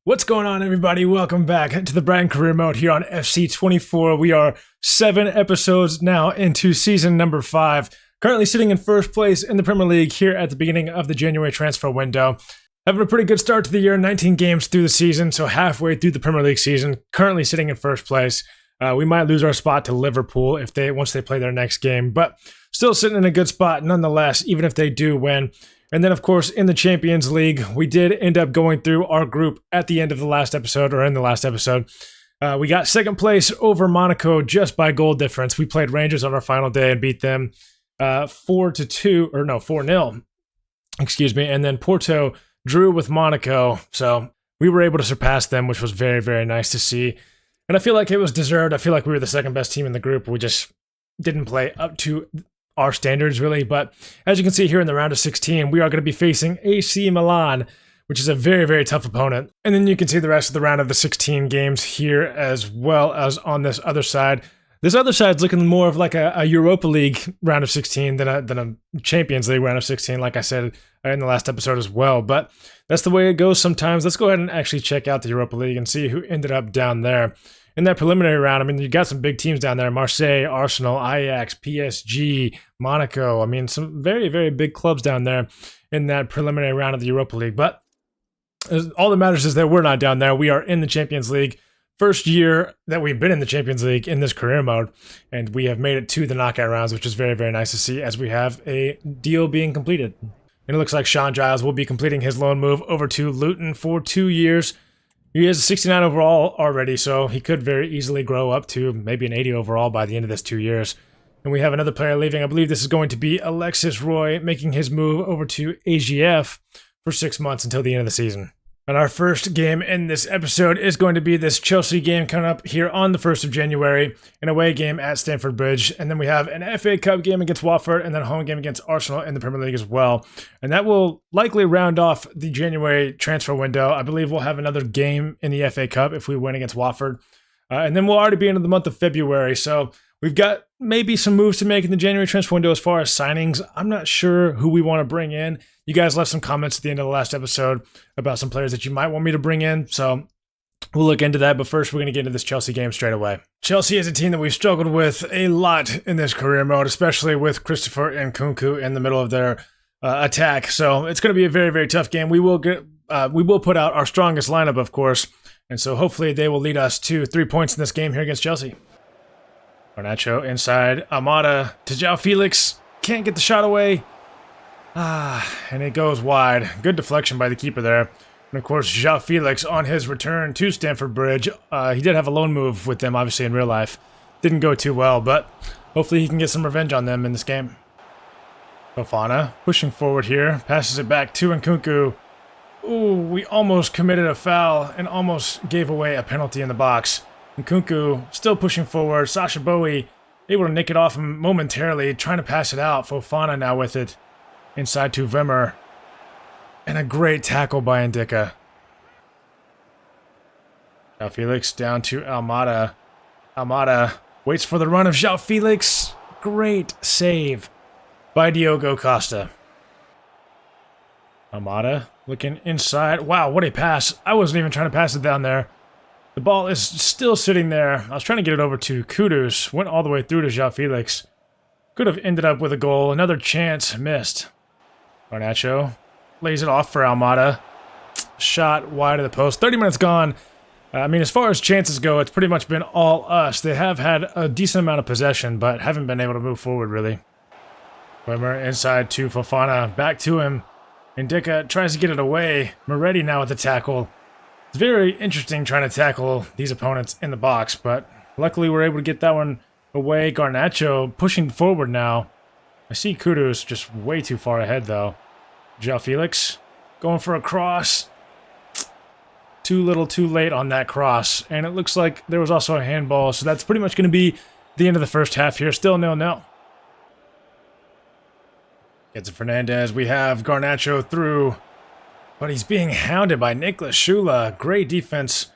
What's going on, everybody? Welcome back to the Brighton Career Mode here on FC24. We are 7 episodes now into season number 5. Currently sitting in first place in the Premier League here at the beginning of the January transfer window. Having a pretty good start to the year, 19 games through the season, so halfway through the Premier League season. Currently sitting in first place. We might lose our spot to Liverpool once they play their next game, but still sitting in a good spot nonetheless, even if they do win. And then, of course, in the Champions League, we did end up going through our group at the end of the last episode, or in the last episode. We got second place over Monaco just by goal difference. We played Rangers on our final day and beat them 4-0. Excuse me. And then Porto drew with Monaco. So we were able to surpass them, which was very, very nice to see. And I feel like it was deserved. I feel like we were the second best team in the group. We just didn't play up to our standards, really. But as you can see here in the round of 16, we are going to be facing AC Milan, which is a very, very tough opponent. And then you can see the rest of the round of the 16 games here, as well as on this other side. This other side's looking more of like a Europa League round of 16 than a Champions League round of 16, like I said in the last episode as well. But that's the way it goes sometimes. Let's go ahead and actually check out the Europa League and see who ended up down there. In that preliminary round, I mean, you got some big teams down there. Marseille, Arsenal, Ajax, PSG, Monaco. I mean, some very, very big clubs down there in that preliminary round of the Europa League. But all that matters is that we're not down there. We are in the Champions League. First year that we've been in the Champions League in this career mode. And we have made it to the knockout rounds, which is very, very nice to see as we have a deal being completed. And it looks like Sean Giles will be completing his loan move over to Luton for 2 years. He has a 69 overall already, so he could very easily grow up to maybe an 80 overall by the end of this 2 years. And we have another player leaving. I believe this is going to be Alexis Roy making his move over to AGF for 6 months until the end of the season. And our first game in this episode is going to be this Chelsea game coming up here on the 1st of January, an away game at Stamford Bridge. And then we have an FA Cup game against Watford and then a home game against Arsenal in the Premier League as well. And that will likely round off the January transfer window. I believe we'll have another game in the FA Cup if we win against Watford. And then we'll already be into the month of February. So we've got maybe some moves to make in the January transfer window as far as signings. I'm not sure who we want to bring in. You guys left some comments at the end of the last episode about some players that you might want me to bring in, so we'll look into that. But first, we're going to get into this Chelsea game straight away. Chelsea is a team that we've struggled with a lot in this career mode, especially with Christopher and Nkunku in the middle of their attack. So it's going to be a very, very tough game. We will put out our strongest lineup, of course, and so hopefully they will lead us to 3 points in this game here against Chelsea. Garnacho inside, Amada to João Felix, can't get the shot away. And it goes wide. Good deflection by the keeper there. And of course, João Felix on his return to Stamford Bridge. He did have a loan move with them, obviously, in real life. Didn't go too well, but hopefully he can get some revenge on them in this game. Fofana pushing forward here. Passes it back to Nkunku. Ooh, we almost committed a foul and almost gave away a penalty in the box. Nkunku still pushing forward. Sacha Boey able to nick it off him momentarily, trying to pass it out. Fofana now with it. Inside to Wimmer. And a great tackle by Ndicka. João Felix down to Almada. Almada waits for the run of João Felix. Great save by Diogo Costa. Almada looking inside. Wow, what a pass. I wasn't even trying to pass it down there. The ball is still sitting there. I was trying to get it over to Kudus. Went all the way through to João Felix. Could have ended up with a goal. Another chance missed. Garnacho lays it off for Almada. Shot wide of the post. 30 minutes gone. I mean, as far as chances go, it's pretty much been all us. They have had a decent amount of possession, but haven't been able to move forward, really. Wimmer inside to Fofana. Back to him. Ndicka tries to get it away. Moretti now with the tackle. It's very interesting trying to tackle these opponents in the box, but luckily we're able to get that one away. Garnacho pushing forward now. I see Kudus just way too far ahead, though. João Felix going for a cross. Too little, too late on that cross. And it looks like there was also a handball, so that's pretty much going to be the end of the first half here. Still 0-0. Gets it Fernandez. We have Garnacho through, but he's being hounded by Niklas Schula. Great defense.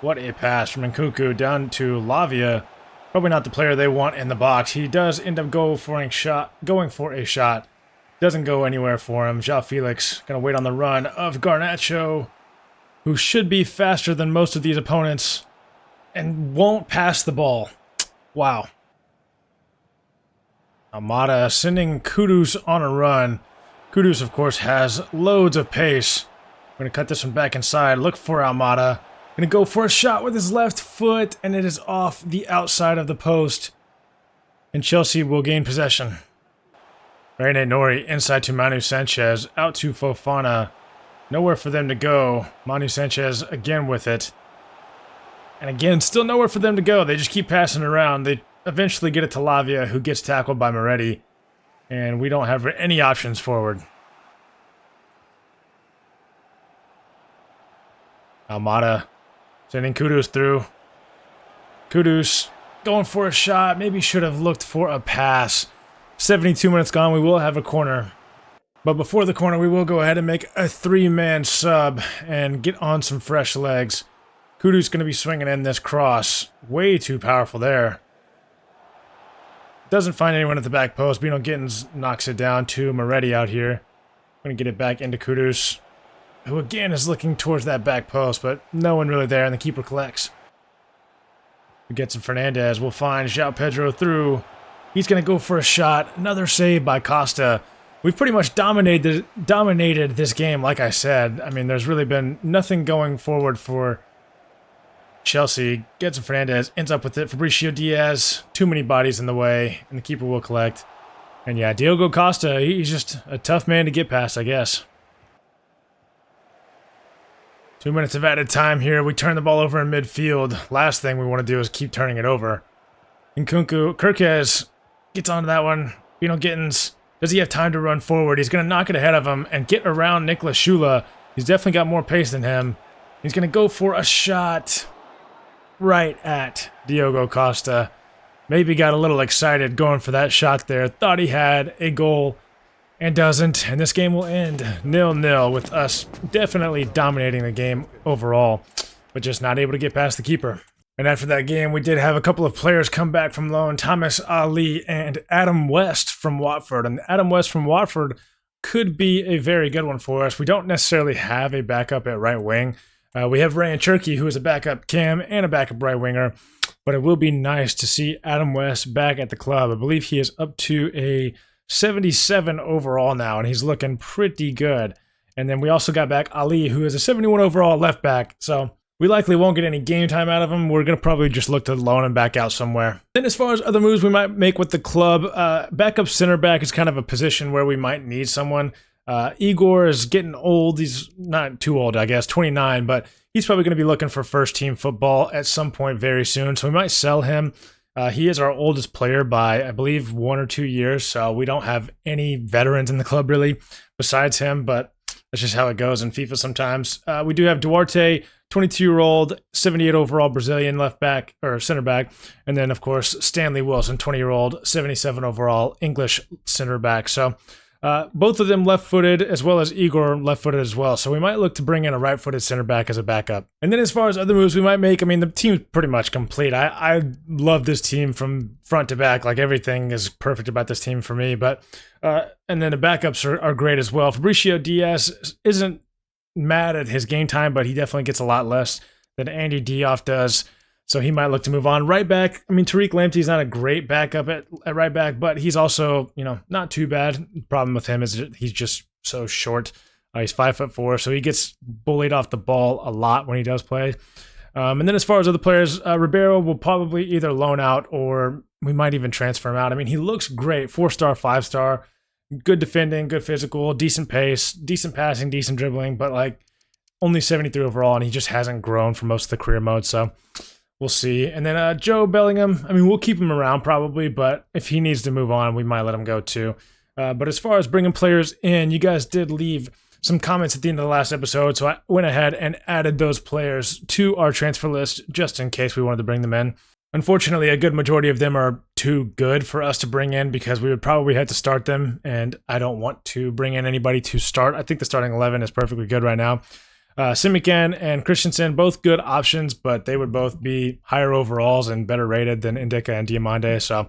What a pass from Nkunku down to Lavia. Probably not the player they want in the box. He does end up going for a shot. Doesn't go anywhere for him. João Felix going to wait on the run of Garnacho, who should be faster than most of these opponents and won't pass the ball. Wow. Almada sending Kudus on a run. Kudus, of course, has loads of pace. We're going to cut this one back inside. Look for Almada. Going to go for a shot with his left foot, and it is off the outside of the post. And Chelsea will gain possession. Rene Nori inside to Manu Sanchez. Out to Fofana. Nowhere for them to go. Manu Sanchez again with it. And again, still nowhere for them to go. They just keep passing around. They eventually get it to Lavia, who gets tackled by Moretti. And we don't have any options forward. Almada sending Kudus through. Kudus going for a shot. Maybe should have looked for a pass. 72 minutes gone. We will have a corner. But before the corner, we will go ahead and make a three-man sub and get on some fresh legs. Kudus going to be swinging in this cross. Way too powerful there. Doesn't find anyone at the back post. Bino Gittins knocks it down to Moretti out here. Going to get it back into Kudus, who again is looking towards that back post, but no one really there, and the keeper collects. We get some Fernandez. We'll find João Pedro through. He's going to go for a shot. Another save by Costa. We've pretty much dominated this game, like I said. I mean, there's really been nothing going forward for Chelsea. Gets some Fernandez, ends up with it. Fabricio Diaz, too many bodies in the way, and the keeper will collect. And yeah, Diogo Costa, he's just a tough man to get past, I guess. 2 minutes of added time here. We turn the ball over in midfield. Last thing we want to do is keep turning it over. Nkunku, Kirkez gets onto that one. Bino Gittins, does he have time to run forward? He's going to knock it ahead of him and get around Nicolas Shula. He's definitely got more pace than him. He's going to go for a shot right at Diogo Costa. Maybe got a little excited going for that shot there. Thought he had a goal and doesn't. And this game will end 0-0 with us definitely dominating the game overall, but just not able to get past the keeper. And after that game, we did have a couple of players come back from loan. Thomas Ali and Adam West from Watford. And Adam West from Watford could be a very good one for us. We don't necessarily have a backup at right wing. We have Ryan Cherky, who is a backup cam and a backup right winger. But it will be nice to see Adam West back at the club. I believe he is up to a 77 overall now, and he's looking pretty good. And then we also got back Ali, who is a 71 overall left back. So we likely won't get any game time out of him. We're going to probably just look to loan him back out somewhere. Then as far as other moves we might make with the club, backup center back is kind of a position where we might need someone. Igor is getting old. He's not too old, I guess, 29, but he's probably going to be looking for first team football at some point very soon. So we might sell him. He is our oldest player by, I believe, 1 or 2 years. So we don't have any veterans in the club really besides him, but that's just how it goes in FIFA sometimes. We do have Duarte, 22-year-old, 78 overall Brazilian left back or center back. And then, of course, Stanley Wilson, 20-year-old, 77 overall English center back. So both of them left-footed, as well as Igor left-footed as well. So we might look to bring in a right-footed center back as a backup. And then as far as other moves we might make, I mean, the team's pretty much complete. I love this team from front to back. Like, everything is perfect about this team for me. But and then the backups are great as well. Fabricio Diaz isn't mad at his game time, but he definitely gets a lot less than Andy Diop does. So he might look to move on. Right back, I mean, Tariq Lamptey's not a great backup at right back, but he's also, not too bad. The problem with him is he's just so short. He's 5'4", so he gets bullied off the ball a lot when he does play. And then as far as other players, Ribeiro will probably either loan out or we might even transfer him out. I mean, he looks great. 4-star, 5-star, good defending, good physical, decent pace, decent passing, decent dribbling, but like only 73 overall, and he just hasn't grown for most of the career mode. So we'll see. And then Joe Bellingham, I mean, we'll keep him around probably, but if he needs to move on, we might let him go too. But as far as bringing players in, you guys did leave some comments at the end of the last episode, so I went ahead and added those players to our transfer list just in case we wanted to bring them in. Unfortunately, a good majority of them are too good for us to bring in because we would probably have to start them, and I don't want to bring in anybody to start. I think the starting 11 is perfectly good right now. Simican and Christensen, both good options, but they would both be higher overalls and better rated than Indica and Diamande, so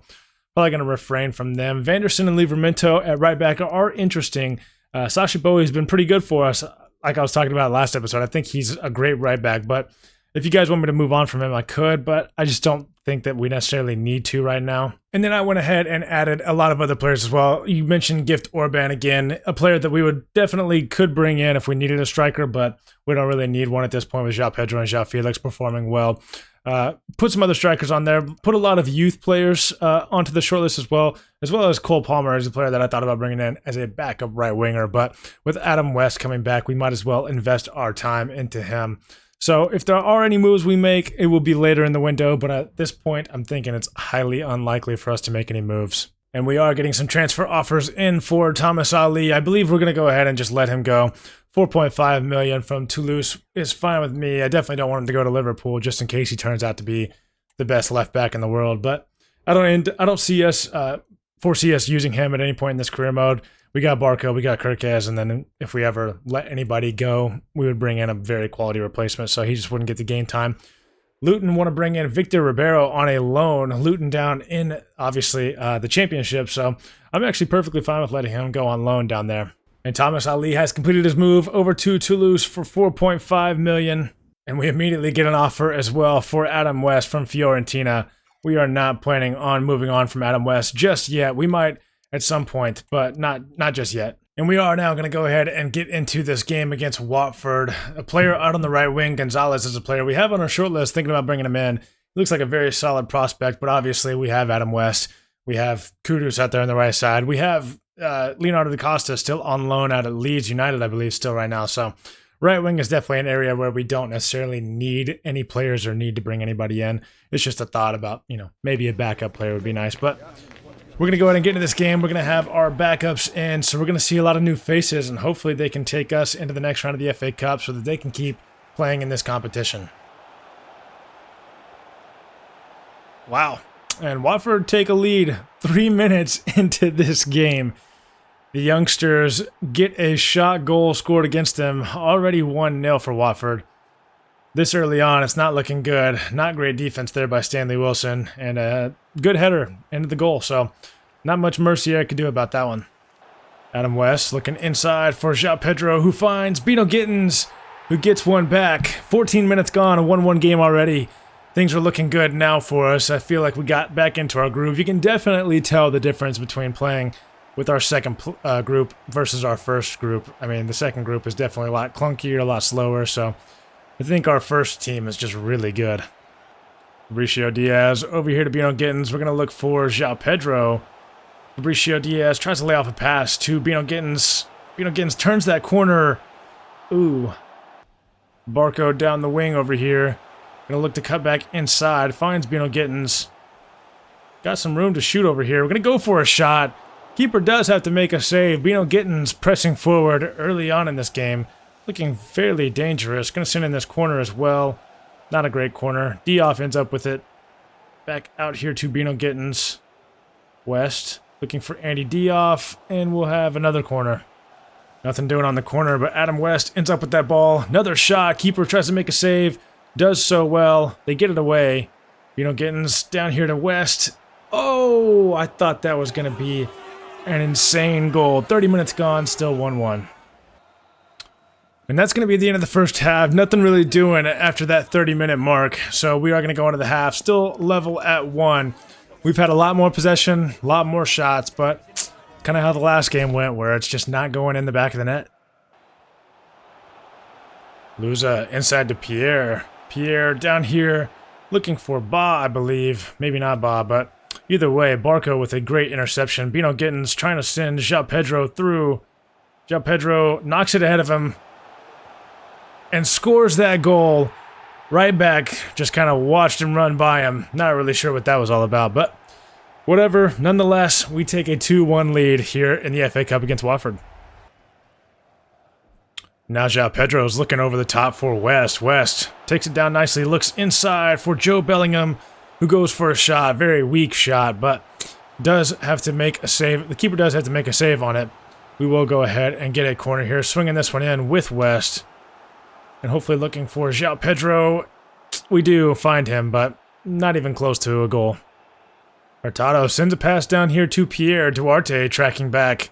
probably going to refrain from them. Vanderson and Livramento at right back are interesting. Sacha Bowie has been pretty good for us. like I was talking about last episode, I think he's a great right back. But if you guys want me to move on from him, I could, but I just don't think that we necessarily need to right now. And then I went ahead and added a lot of other players as well. You mentioned Gift Orban again, a player that we would definitely could bring in if we needed a striker, but we don't really need one at this point with João Pedro and João Felix performing well. Put some other strikers on there. Put a lot of youth players onto the shortlist as well as Cole Palmer as a player that I thought about bringing in as a backup right winger. But with Adam West coming back, we might as well invest our time into him. So if there are any moves we make, it will be later in the window. But at this point, I'm thinking it's highly unlikely for us to make any moves. And we are getting some transfer offers in for Thomas Ali. I believe we're going to go ahead and just let him go. 4.5 million from Toulouse is fine with me. I definitely don't want him to go to Liverpool just in case he turns out to be the best left back in the world. But I don't foresee us using him at any point in this career mode. We got Barco, we got Kirkez, and then if we ever let anybody go, we would bring in a very quality replacement, so he just wouldn't get the game time. Luton want to bring in Victor Ribeiro on a loan. Luton down in, obviously, the championship, so I'm actually perfectly fine with letting him go on loan down there. And Thomas Ali has completed his move over to Toulouse for 4.5 million, and we immediately get an offer as well for Adam West from Fiorentina. We are not planning on moving on from Adam West just yet. We might at some point, but not just yet. And we are now going to go ahead and get into this game against Watford. A player out on the right wing, Gonzalez, is a player we have on our short list, thinking about bringing him in. He looks like a very solid prospect, but obviously we have Adam West. We have Kudus out there on the right side. We have Leonardo da Costa still on loan out at Leeds United, I believe, still right now. So right wing is definitely an area where we don't necessarily need any players or need to bring anybody in. It's just a thought about, maybe a backup player would be nice, but we're going to go ahead and get into this game. We're going to have our backups in, so we're going to see a lot of new faces, and hopefully they can take us into the next round of the FA Cup so that they can keep playing in this competition. Wow. And Watford take a lead 3 minutes into this game. The youngsters get a shot goal scored against them. Already 1-0 for Watford. This early on, it's not looking good. Not great defense there by Stanley Wilson. And a good header into the goal. So not much mercy I could do about that one. Adam West looking inside for João Pedro, who finds Bino Gittins, who gets one back. 14 minutes gone, a 1-1 game already. Things are looking good now for us. I feel like we got back into our groove. You can definitely tell the difference between playing with our second group versus our first group. I mean, the second group is definitely a lot clunkier, a lot slower, so I think our first team is just really good. Fabricio Diaz over here to Bino Gittins. We're going to look for João Pedro. Fabricio Diaz tries to lay off a pass to Bino Gittins. Bino Gittins turns that corner. Ooh. Barco down the wing over here. Going to look to cut back inside. Finds Bino Gittins. Got some room to shoot over here. We're going to go for a shot. Keeper does have to make a save. Bino Gittins pressing forward early on in this game. Looking fairly dangerous. Going to send in this corner as well. Not a great corner. Diouf ends up with it. Back out here to Bino Gittins. West looking for Andy Diouf. And we'll have another corner. Nothing doing on the corner, but Adam West ends up with that ball. Another shot. Keeper tries to make a save. Does so well. They get it away. Bino Gittins down here to West. Oh, I thought that was going to be an insane goal. 30 minutes gone, still 1-1. And that's going to be the end of the first half. Nothing really doing after that 30-minute mark. So we are going to go into the half. Still level at 1. We've had a lot more possession, a lot more shots, but kind of how the last game went, where it's just not going in the back of the net. Luza inside to Pierre. Pierre down here looking for Ba, I believe. Maybe not Ba, but either way, Barco with a great interception. Bino Gittins trying to send João Pedro through. João Pedro knocks it ahead of him and scores that goal. Right back just kind of watched him run by him. Not really sure what that was all about, but whatever. Nonetheless, we take a 2-1 lead here in the FA Cup against Watford. Now João Pedro is looking over the top for West. West takes it down nicely, looks inside for Joe Bellingham, who goes for a shot. Very weak shot, but does have to make a save. The keeper does have to make a save on it. We will go ahead and get a corner here, swinging this one in with West. And hopefully looking for João Pedro. We do find him, but not even close to a goal. Hurtado sends a pass down here to Pierre. Duarte tracking back.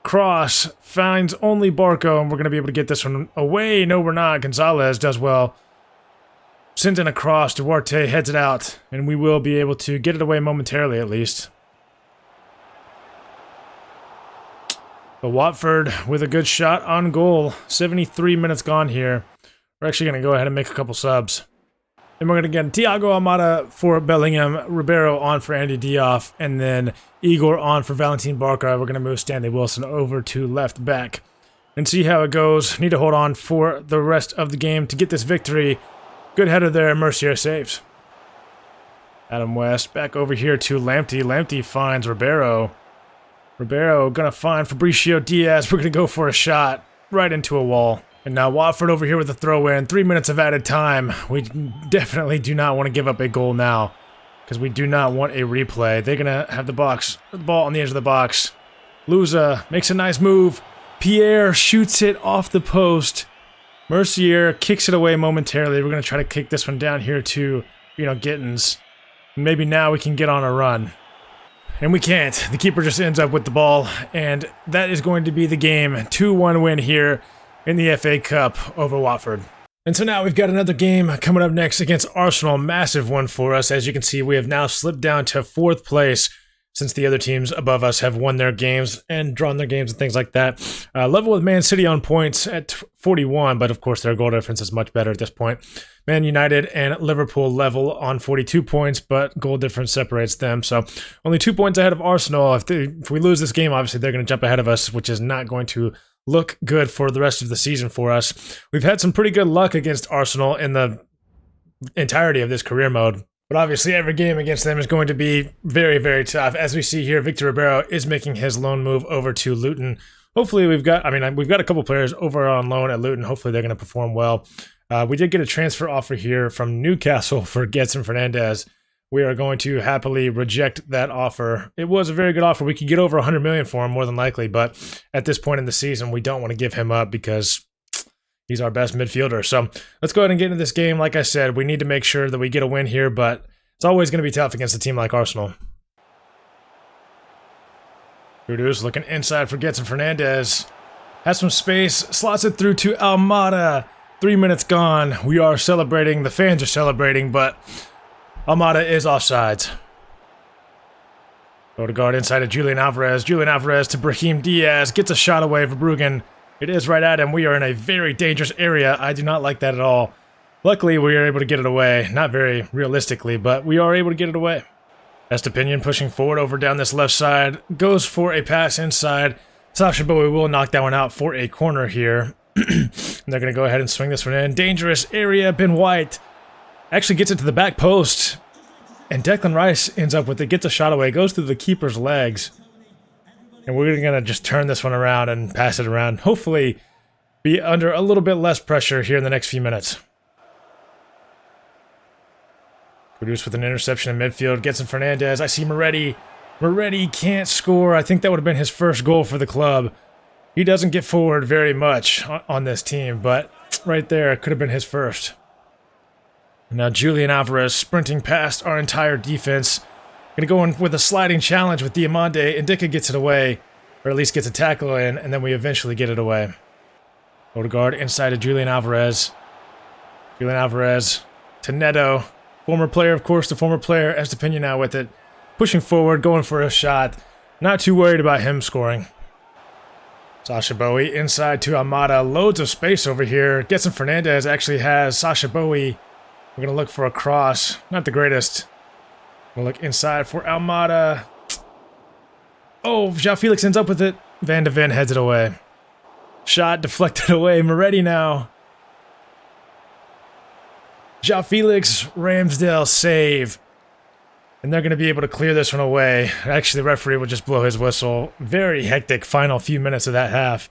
cross finds only Barco, and we're going to be able to get this one away. No, we're not. Gonzalez does well. Sends in a cross. Duarte heads it out, and we will be able to get it away momentarily at least. But Watford with a good shot on goal. 73 minutes gone here. We're actually going to go ahead and make a couple subs. Then we're going to get Thiago Almada for Bellingham, Ribeiro on for Andy Diouf, and then Igor on for Valentin Barca. We're going to move Stanley Wilson over to left back and see how it goes. Need to hold on for the rest of the game to get this victory. Good header there. Mercier saves. Adam West back over here to Lamptey. Lamptey finds Ribeiro. Ribeiro going to find Fabricio Diaz. We're going to go for a shot right into a wall. And now Watford over here with a throw-in. 3 minutes of added time. We definitely do not want to give up a goal now, because we do not want a replay. They're going to have the ball on the edge of the box. Luza makes a nice move. Pierre shoots it off the post. Mercier kicks it away momentarily. We're going to try to kick this one down here to, Gittins. Maybe now we can get on a run. And we can't. The keeper just ends up with the ball, and that is going to be the game. 2-1 win here in the FA Cup over Watford. And so now we've got another game coming up next against Arsenal. Massive one for us. As you can see, we have now slipped down to 4th place since the other teams above us have won their games and drawn their games and things like that. Level with Man City on points at 41, but of course their goal difference is much better at this point. Man United and Liverpool level on 42 points, but goal difference separates them. So only 2 points ahead of Arsenal. If we lose this game, obviously they're going to jump ahead of us, which is not going to look good for the rest of the season for us. We've had some pretty good luck against Arsenal in the entirety of this career mode, but obviously every game against them is going to be very, very tough. As we see here, Victor Ribeiro is making his loan move over to Luton. Hopefully we've got a couple players over on loan at Luton. Hopefully they're going to perform well. We did get a transfer offer here from Newcastle for Gedson Fernandez. We are going to happily reject that offer. It was a very good offer. We could get over 100 million for him more than likely, but at this point in the season, we don't want to give him up because he's our best midfielder. So let's go ahead and get into this game. Like I said, we need to make sure that we get a win here, but it's always going to be tough against a team like Arsenal. Kudus looking inside for Gedson Fernandez. Has some space, slots it through to Almada. 3 minutes gone. We are celebrating. The fans are celebrating, but Almada is offsides. Odegaard inside to Julian Alvarez. Julian Alvarez to Brahim Diaz. Gets a shot away for Bruggen. It is right at him. We are in a very dangerous area. I do not like that at all. Luckily, we are able to get it away. Not very realistically, but we are able to get it away. Estepinian pushing forward over down this left side. Goes for a pass inside. Sasha Bowie will knock that one out for a corner here. And they're going to go ahead and swing this one in. Dangerous area. Ben White actually gets it to the back post, and Declan Rice ends up with it, gets a shot away, goes through the keeper's legs, and we're going to just turn this one around and pass it around. Hopefully be under a little bit less pressure here in the next few minutes. Kudus with an interception in midfield, Gedson Fernandez. I see Moretti. Moretti can't score. I think that would have been his first goal for the club. He doesn't get forward very much on this team, but right there, it could have been his first. Now Julian Alvarez sprinting past our entire defense. Going to go in with a sliding challenge with Diamande. Indica gets it away, or at least gets a tackle in, and then we eventually get it away. Odegaard inside to Julian Alvarez. Julian Alvarez to Neto. Former player, of course, the former player. Estepinian now with it. Pushing forward, going for a shot. Not too worried about him scoring. Sasha Bowie inside to Almada. Loads of space over here. Gedson Fernandez actually has Sasha Bowie. We're going to look for a cross. Not the greatest. We'll look inside for Almada. Oh, João Felix ends up with it. Van de Ven heads it away. Shot deflected away. Moretti now. João Felix, Ramsdale save. And they're going to be able to clear this one away. Actually, the referee will just blow his whistle. Very hectic final few minutes of that half.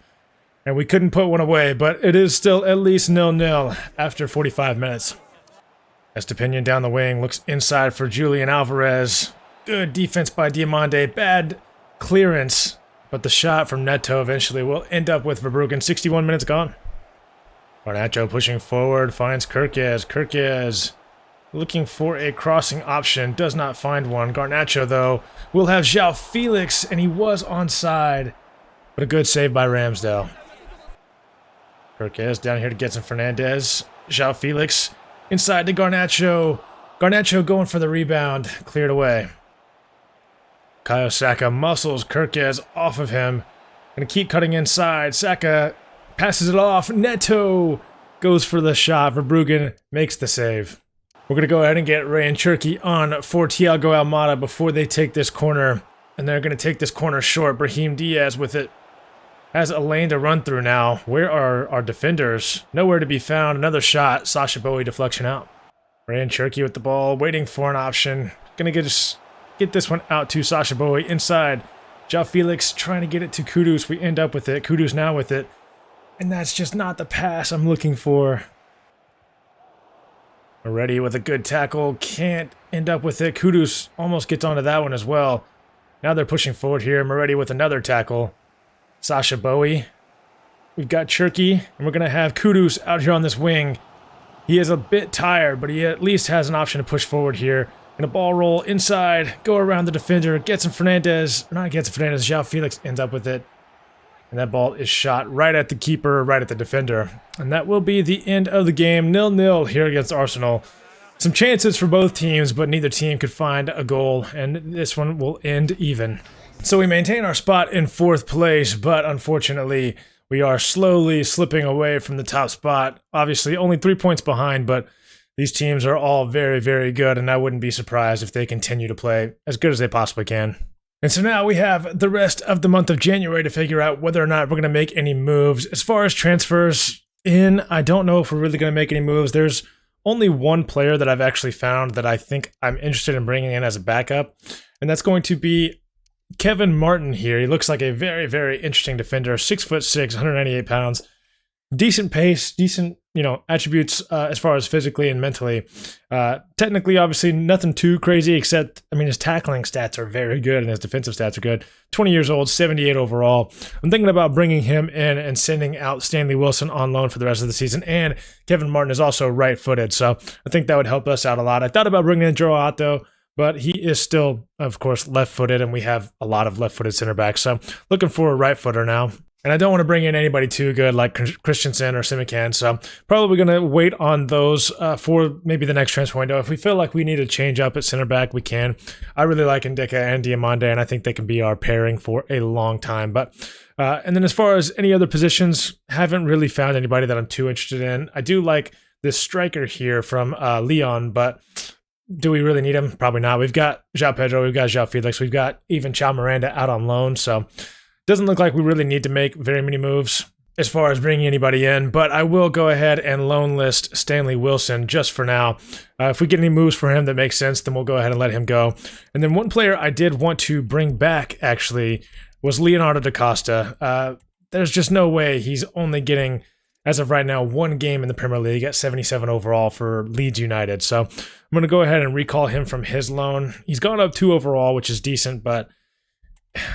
And we couldn't put one away, but it is still at least 0-0 after 45 minutes. Estepinian down the wing, looks inside for Julian Alvarez. Good defense by Diamande. Bad clearance, but the shot from Neto eventually will end up with Verbruggen. 61 minutes gone. Garnacho pushing forward, finds Kirkes. Kirkes looking for a crossing option, does not find one. Garnacho, though, will have João Felix, and he was onside. But a good save by Ramsdale. Kirkes down here to Getson Fernandez. João Felix inside to Garnacho. Garnacho going for the rebound. Cleared away. Kayo Saka muscles Kirkes off of him. Gonna keep cutting inside. Saka passes it off. Neto goes for the shot. Verbruggen makes the save. We're gonna go ahead and get Ray and Cherki on for Thiago Almada before they take this corner. And they're gonna take this corner short. Brahim Diaz with it. Has a lane to run through now. Where are our defenders? Nowhere to be found. Another shot. Sasha Bowie deflection out. Ray and Cherki with the ball. Waiting for an option. Gonna get this one out to Sasha Bowie. Inside. João Felix trying to get it to Kudus. We end up with it. Kudus now with it. And that's just not the pass I'm looking for. Moretti with a good tackle. Can't end up with it. Kudus almost gets onto that one as well. Now they're pushing forward here. Moretti with another tackle. Sasha Bowie. We've got Cherki, and we're going to have Kudus out here on this wing. He is a bit tired, but he at least has an option to push forward here. And a ball roll inside, go around the defender, Getson Fernandez, João Felix ends up with it. And that ball is shot right at the keeper, right at the defender. And that will be the end of the game. 0-0 here against Arsenal. Some chances for both teams, but neither team could find a goal, and this one will end even. So we maintain our spot in 4th place, but unfortunately, we are slowly slipping away from the top spot. Obviously, only 3 points behind, but these teams are all very, very good, and I wouldn't be surprised if they continue to play as good as they possibly can. And so now we have the rest of the month of January to figure out whether or not we're going to make any moves. As far as transfers in, I don't know if we're really going to make any moves. There's only one player that I've actually found that I think I'm interested in bringing in as a backup, and that's going to be Kevin Martin here. He looks like a very, very interesting defender. 6'6", 198 pounds. Decent pace, decent, attributes as far as physically and mentally. Technically, obviously, nothing too crazy except, his tackling stats are very good and his defensive stats are good. 20 years old, 78 overall. I'm thinking about bringing him in and sending out Stanley Wilson on loan for the rest of the season. And Kevin Martin is also right-footed, so I think that would help us out a lot. I thought about bringing in Joe Otto, but he is still, of course, left-footed, and we have a lot of left-footed center backs. So looking for a right-footer now. And I don't want to bring in anybody too good like Christensen or Simikan, so probably going to wait on those for maybe the next transfer window. If we feel like we need to change up at center back, we can. I really like Ndeka and Diamande, and I think they can be our pairing for a long time. But and then as far as any other positions, haven't really found anybody that I'm too interested in. I do like this striker here from Lyon, but do we really need him? Probably not. We've got João Pedro, we've got João Felix, we've got even Chao Miranda out on loan, so doesn't look like we really need to make very many moves as far as bringing anybody in, but I will go ahead and loan list Stanley Wilson just for now. If we get any moves for him that make sense, then we'll go ahead and let him go. And then one player I did want to bring back, actually, was Leonardo da Costa. There's just no way he's only getting, as of right now, 1 game in the Premier League at 77 overall for Leeds United. So I'm going to go ahead and recall him from his loan. He's gone up 2 overall, which is decent, but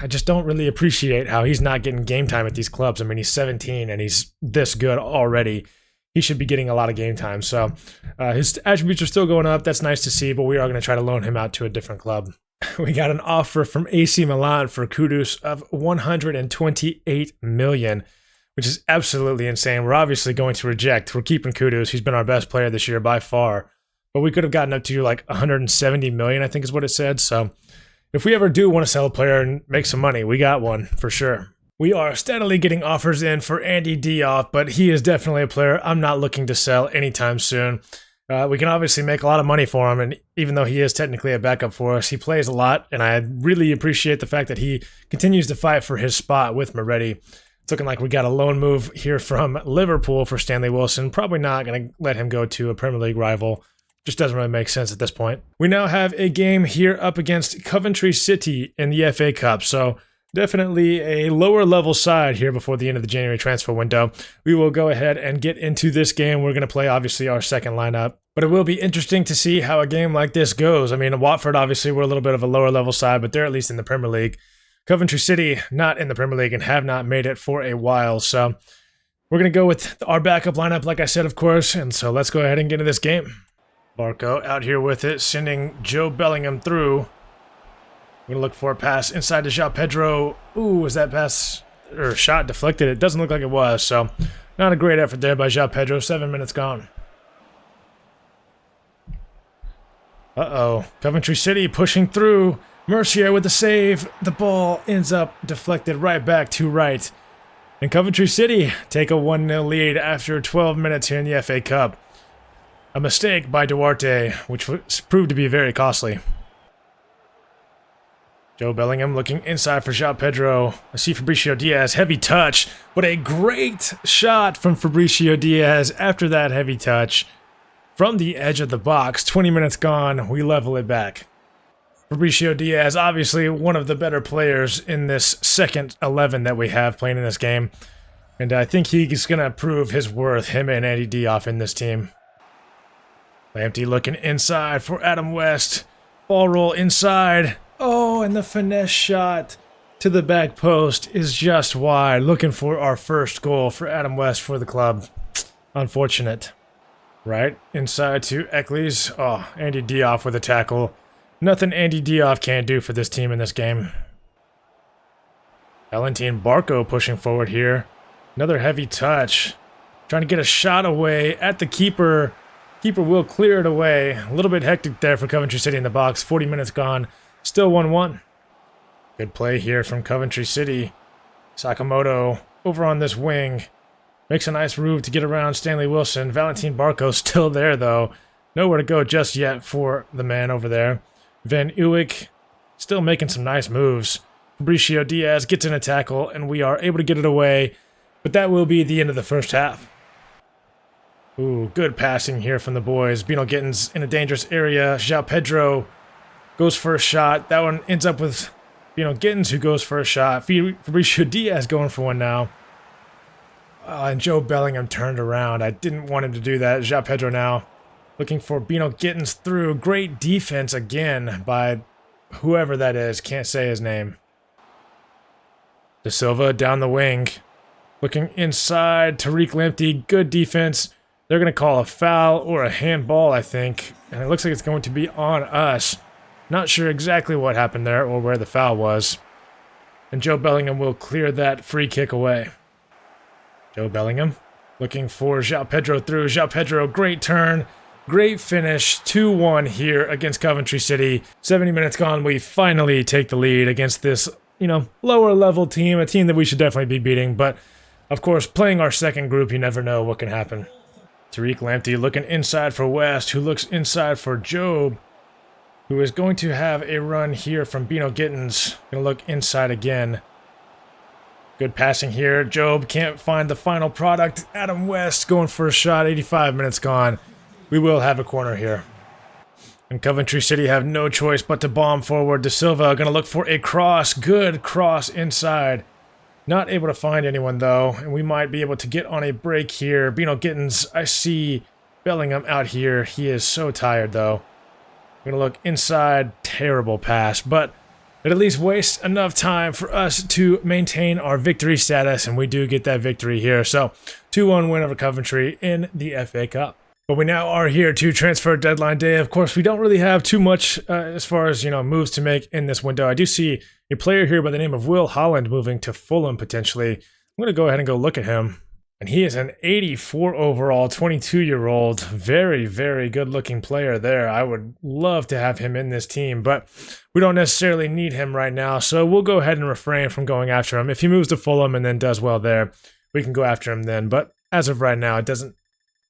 I just don't really appreciate how he's not getting game time at these clubs. He's 17 and he's this good already. He should be getting a lot of game time. So his attributes are still going up. That's nice to see, but we are going to try to loan him out to a different club. We got an offer from AC Milan for Kudus of 128 million, which is absolutely insane. We're obviously going to reject. We're keeping Kudus. He's been our best player this year by far, but we could have gotten up to like 170 million, I think is what it said. So if we ever do want to sell a player and make some money, we got one for sure. We are steadily getting offers in for Andy Diop, but he is definitely a player I'm not looking to sell anytime soon. We can obviously make a lot of money for him, and even though he is technically a backup for us, he plays a lot, and I really appreciate the fact that he continues to fight for his spot with Moretti. It's looking like we got a loan move here from Liverpool for Stanley Wilson. Probably not going to let him go to a Premier League rival. Just doesn't really make sense at this point. We now have a game here up against Coventry City in the FA Cup, so definitely a lower level side here before the end of the January transfer window. We will go ahead and get into this game. We're going to play, obviously, our second lineup, but it will be interesting to see how a game like this goes. Watford, obviously, we're a little bit of a lower level side, but they're at least in the Premier League. Coventry City, not in the Premier League and have not made it for a while, so we're going to go with our backup lineup, like I said, of course, and so let's go ahead and get into this game. Barco out here with it, sending Joe Bellingham through. We're going to look for a pass inside to João Pedro. Ooh, is that pass shot deflected. It doesn't look like it was, so not a great effort there by João Pedro. 7 minutes gone. Uh-oh. Coventry City pushing through. Mercier with the save. The ball ends up deflected right back to right. And Coventry City take a 1-0 lead after 12 minutes here in the FA Cup. A mistake by Duarte, which proved to be very costly. Joe Bellingham looking inside for João Pedro. I see Fabricio Diaz. Heavy touch. What a great shot from Fabricio Diaz after that heavy touch. From the edge of the box. 20 minutes gone. We level it back. Fabricio Diaz, obviously one of the better players in this second 11 that we have playing in this game. And I think he's going to prove his worth, him and Andy Diop in this team. Lamptey looking inside for Adam West. Ball roll inside. Oh, and the finesse shot to the back post is just wide. Looking for our first goal for Adam West for the club. Unfortunate. Right inside to Eccles. Oh, Andy Diop with a tackle. Nothing Andy Diop can't do for this team in this game. Valentin Barco pushing forward here. Another heavy touch. Trying to get a shot away at the keeper. Keeper will clear it away. A little bit hectic there for Coventry City in the box. 40 minutes gone. Still 1-1. Good play here from Coventry City. Sakamoto over on this wing. Makes a nice move to get around Stanley Wilson. Valentin Barco still there, though. Nowhere to go just yet for the man over there. Van Uwijk still making some nice moves. Fabricio Diaz gets in a tackle, and we are able to get it away. But that will be the end of the first half. Ooh, good passing here from the boys. Bino Gittins in a dangerous area. João Pedro goes for a shot. That one ends up with Bino Gittins, who goes for a shot. Fabricio Diaz going for one now. And Joe Bellingham turned around. I didn't want him to do that. João Pedro now looking for Bino Gittins through. Great defense again by whoever that is. Can't say his name. De Silva down the wing. Looking inside. Tariq Lamptey. Good defense. They're going to call a foul or a handball, I think. And it looks like it's going to be on us. Not sure exactly what happened there or where the foul was. And Joe Bellingham will clear that free kick away. Joe Bellingham looking for João Pedro through. João Pedro, great turn. Great finish. 2-1 here against Coventry City. 70 minutes gone. We finally take the lead against this, lower level team. A team that we should definitely be beating. But, of course, playing our second group, you never know what can happen. Tariq Lamptey looking inside for West, who looks inside for Job, who is going to have a run here from Bino Gittins. Going to look inside again. Good passing here. Job can't find the final product. Adam West going for a shot. 85 minutes gone. We will have a corner here. And Coventry City have no choice but to bomb forward. De Silva going to look for a cross. Good cross inside. Not able to find anyone, though, and we might be able to get on a break here. Bino Gittins, I see Bellingham out here. He is so tired, though. We're going to look inside. Terrible pass, but it at least wastes enough time for us to maintain our victory status, and we do get that victory here. So, 2-1 win over Coventry in the FA Cup. But we now are here to transfer deadline day. Of course, we don't really have too much as far as, moves to make in this window. I do see a player here by the name of Will Holland moving to Fulham potentially. I'm going to go ahead and go look at him. And he is an 84 overall, 22-year-old. Very, very good-looking player there. I would love to have him in this team, but we don't necessarily need him right now. So we'll go ahead and refrain from going after him. If he moves to Fulham and then does well there, we can go after him then. But as of right now, it doesn't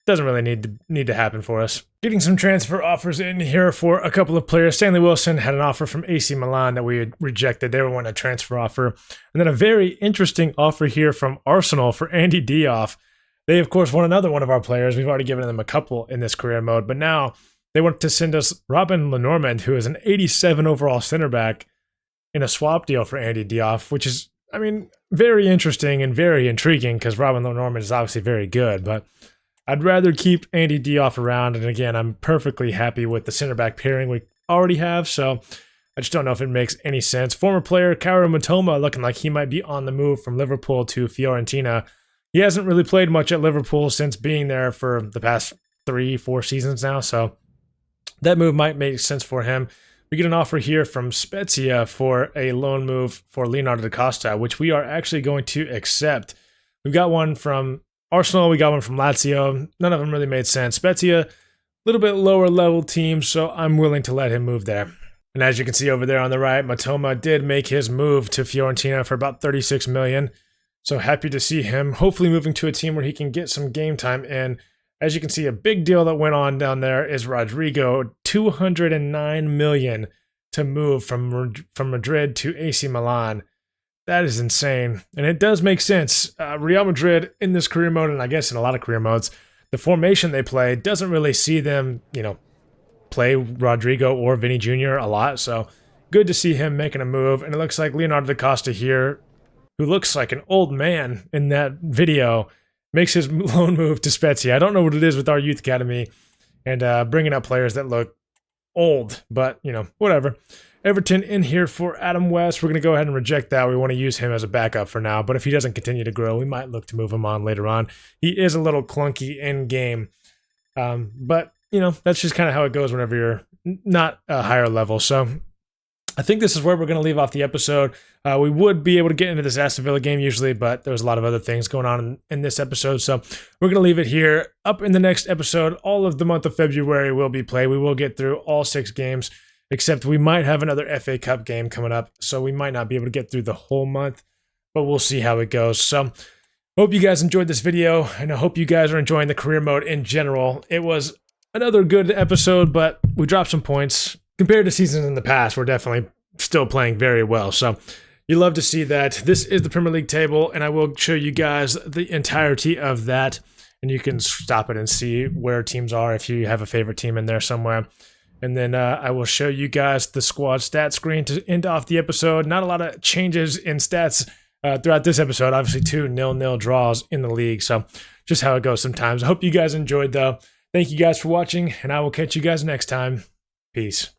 really need to happen for us. Getting some transfer offers in here for a couple of players. Stanley Wilson had an offer from AC Milan that we had rejected. They were wanting a transfer offer. And then a very interesting offer here from Arsenal for Andy Diop. They, of course, want another one of our players. We've already given them a couple in this career mode. But now they want to send us Robin Lenormand, who is an 87 overall center back, in a swap deal for Andy Diop, which is, very interesting and very intriguing because Robin Lenormand is obviously very good. But I'd rather keep Andy Diop around, and again, I'm perfectly happy with the center back pairing we already have, so I just don't know if it makes any sense. Former player Kaoru Mitoma looking like he might be on the move from Liverpool to Fiorentina. He hasn't really played much at Liverpool since being there for the past 3-4 seasons now, so that move might make sense for him. we get an offer here from Spezia for a loan move for Leonardo da Costa, which we are actually going to accept. We've got one from Arsenal, we got one from Lazio. None of them really made sense. Spezia, a little bit lower level team, so I'm willing to let him move there. And as you can see over there on the right, Matoma did make his move to Fiorentina for about 36 million. So happy to see him hopefully moving to a team where he can get some game time in. As you can see, a big deal that went on down there is Rodrigo, 209 million to move from Madrid to AC Milan. That is insane. And it does make sense. Real Madrid in this career mode, and I guess in a lot of career modes, the formation they play doesn't really see them, play Rodrigo or Vinny Jr. a lot. So good to see him making a move. And it looks like Leonardo da Costa here, who looks like an old man in that video, makes his loan move to Spezia. I don't know what it is with our youth academy and bringing up players that look old, but, whatever. Everton in here for Adam West. We're going to go ahead and reject that. We want to use him as a backup for now, but if he doesn't continue to grow, we might look to move him on later on. He is a little clunky in game, but, that's just kind of how it goes whenever you're not a higher level. So I think this is where we're going to leave off the episode. We would be able to get into this Aston Villa game usually, but there was a lot of other things going on in this episode. So we're going to leave it here. Up in the next episode, all of the month of February will be played. We will get through all 6 games, except we might have another FA Cup game coming up. So we might not be able to get through the whole month, but we'll see how it goes. So hope you guys enjoyed this video, and I hope you guys are enjoying the career mode in general. It was another good episode, but we dropped some points. Compared to seasons in the past, we're definitely still playing very well. So you love to see that. This is the Premier League table, and I will show you guys the entirety of that. And you can stop it and see where teams are if you have a favorite team in there somewhere. And then I will show you guys the squad stat screen to end off the episode. Not a lot of changes in stats throughout this episode. Obviously, 2 0-0 draws in the league. So just how it goes sometimes. I hope you guys enjoyed, though. Thank you guys for watching, and I will catch you guys next time. Peace.